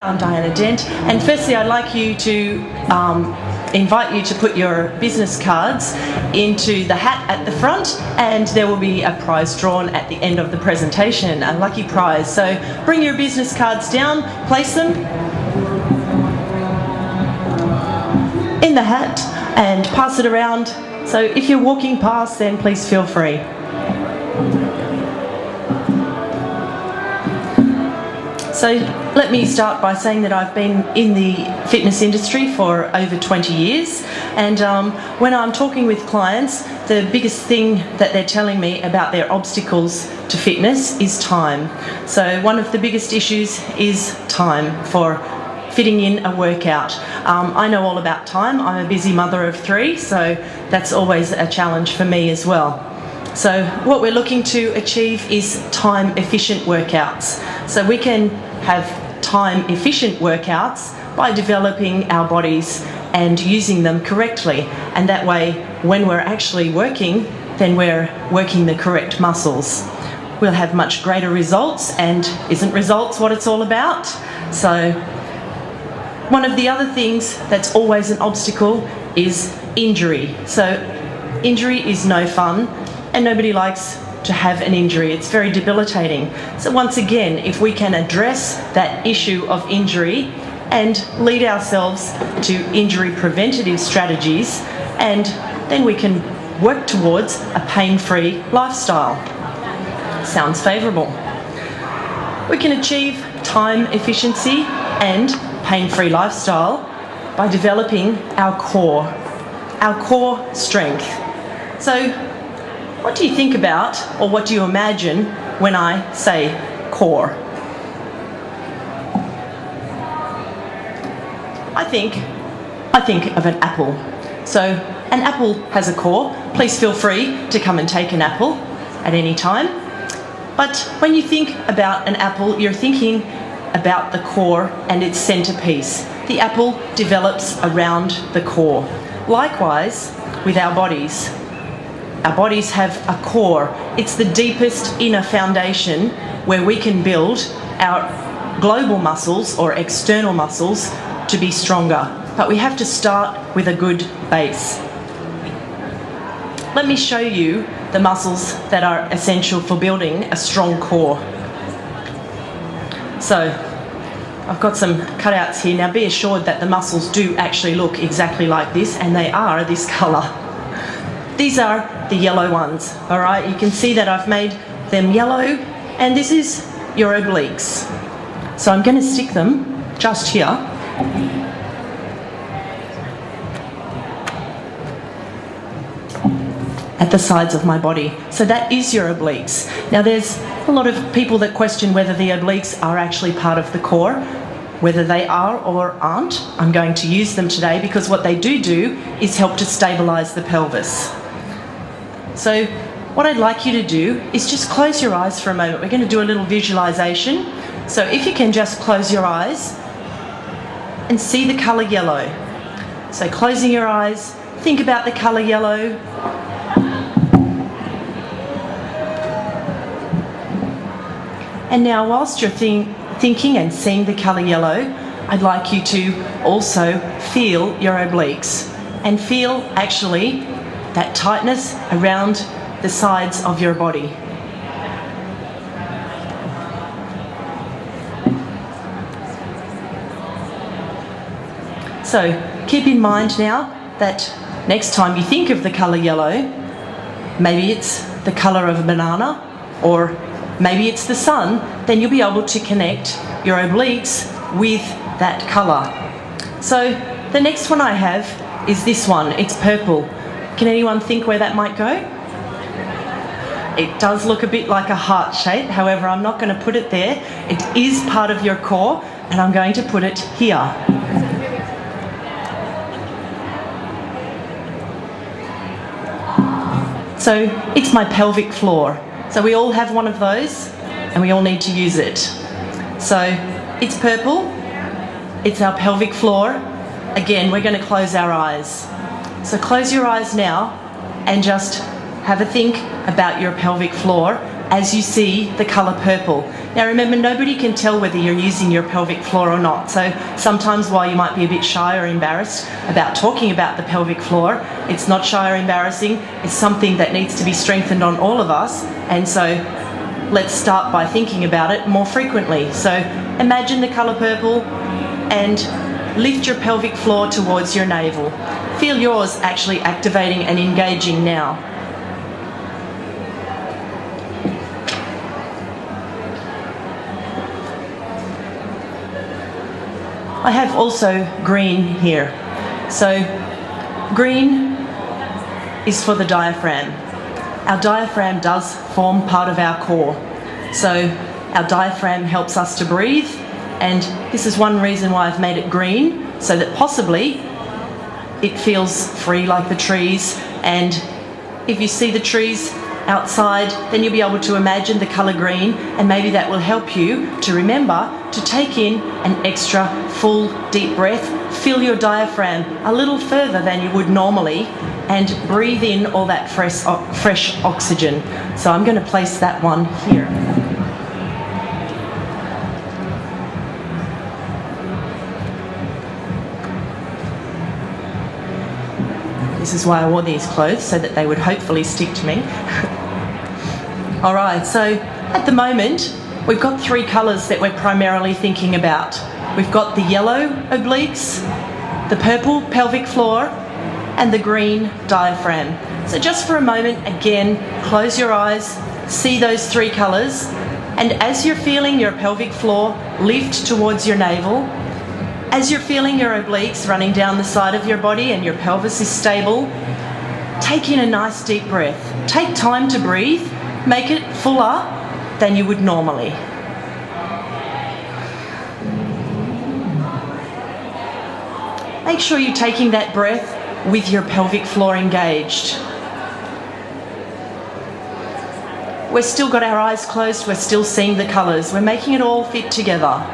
I'm Diana Dent, and firstly I'd like you to invite you to put your business cards into the hat at the front, and there will be a prize drawn at the end of the presentation, a lucky prize. So bring your business cards down, place them in the hat and pass it around. So if you're walking past, then please feel free. So let me start by saying that I've been in the fitness industry for over 20 years, and when I'm talking with clients, the biggest thing that they're telling me about their obstacles to fitness is time. So one of the biggest issues is time for fitting in a workout. I know all about time. I'm a busy mother of 3, so that's always a challenge for me as well. So what we're looking to achieve is time efficient workouts. So we can have time efficient workouts by developing our bodies and using them correctly. And that way, when we're actually working, then we're working the correct muscles. We'll have much greater results, and isn't results what it's all about? So one of the other things that's always an obstacle is injury. So injury is no fun, and nobody likes to have an injury. It's very debilitating. So once again, if we can address that issue of injury and lead ourselves to injury preventative strategies, and then we can work towards a pain-free lifestyle. Sounds favourable. We can achieve time efficiency and pain-free lifestyle by developing our core strength. So what do you think about, or what do you imagine when I say core? I think of an apple. So an apple has a core. Please feel free to come and take an apple at any time. But when you think about an apple, you're thinking about the core and its centerpiece. The apple develops around the core. Likewise with our bodies. Our bodies have a core. It's the deepest inner foundation where we can build our global muscles or external muscles to be stronger. But we have to start with a good base. Let me show you the muscles that are essential for building a strong core. So I've got some cutouts here. Now be assured that the muscles do actually look exactly like this, and they are this colour. These are the yellow ones, all right? You can see that I've made them yellow, and this is your obliques. So I'm going to stick them just here. At the sides of my body. So that is your obliques. Now there's a lot of people that question whether the obliques are actually part of the core. Whether they are or aren't, I'm going to use them today, because what they do is help to stabilise the pelvis. So what I'd like you to do is just close your eyes for a moment. We're going to do a little visualisation. So if you can just close your eyes and see the colour yellow. So closing your eyes, think about the colour yellow. And now whilst you're thinking and seeing the colour yellow, I'd like you to also feel your obliques and feel actually that tightness around the sides of your body. So keep in mind now that next time you think of the colour yellow, maybe it's the colour of a banana, or maybe it's the sun, then you'll be able to connect your obliques with that colour. So the next one I have is this one. It's purple. Can anyone think where that might go? It does look a bit like a heart shape, however I'm not going to put it there. It is part of your core, and I'm going to put it here. So it's my pelvic floor. So we all have one of those, and we all need to use it. So it's purple, it's our pelvic floor. Again, we're going to close our eyes. So close your eyes now and just have a think about your pelvic floor as you see the colour purple. Now remember, nobody can tell whether you're using your pelvic floor or not. So sometimes while you might be a bit shy or embarrassed about talking about the pelvic floor, it's not shy or embarrassing. It's something that needs to be strengthened on all of us. And so let's start by thinking about it more frequently. So imagine the colour purple and lift your pelvic floor towards your navel. Feel yours actually activating and engaging now. I have also green here. So green is for the diaphragm. Our diaphragm does form part of our core. So our diaphragm helps us to breathe, and this is one reason why I've made it green, so that possibly it feels free like the trees, and if you see the trees outside, then you'll be able to imagine the colour green, and maybe that will help you to remember to take in an extra full deep breath. Fill your diaphragm a little further than you would normally and breathe in all that fresh oxygen. So I'm going to place that one here. This is why I wore these clothes, so that they would hopefully stick to me. All right, so at the moment, we've got three colours that we're primarily thinking about. We've got the yellow obliques, the purple pelvic floor, and the green diaphragm. So just for a moment, again, close your eyes, see those three colours, and as you're feeling your pelvic floor lift towards your navel, as you're feeling your obliques running down the side of your body and your pelvis is stable, take in a nice deep breath. Take time to breathe. Make it fuller than you would normally. Make sure you're taking that breath with your pelvic floor engaged. We've still got our eyes closed, we're still seeing the colours. We're making it all fit together.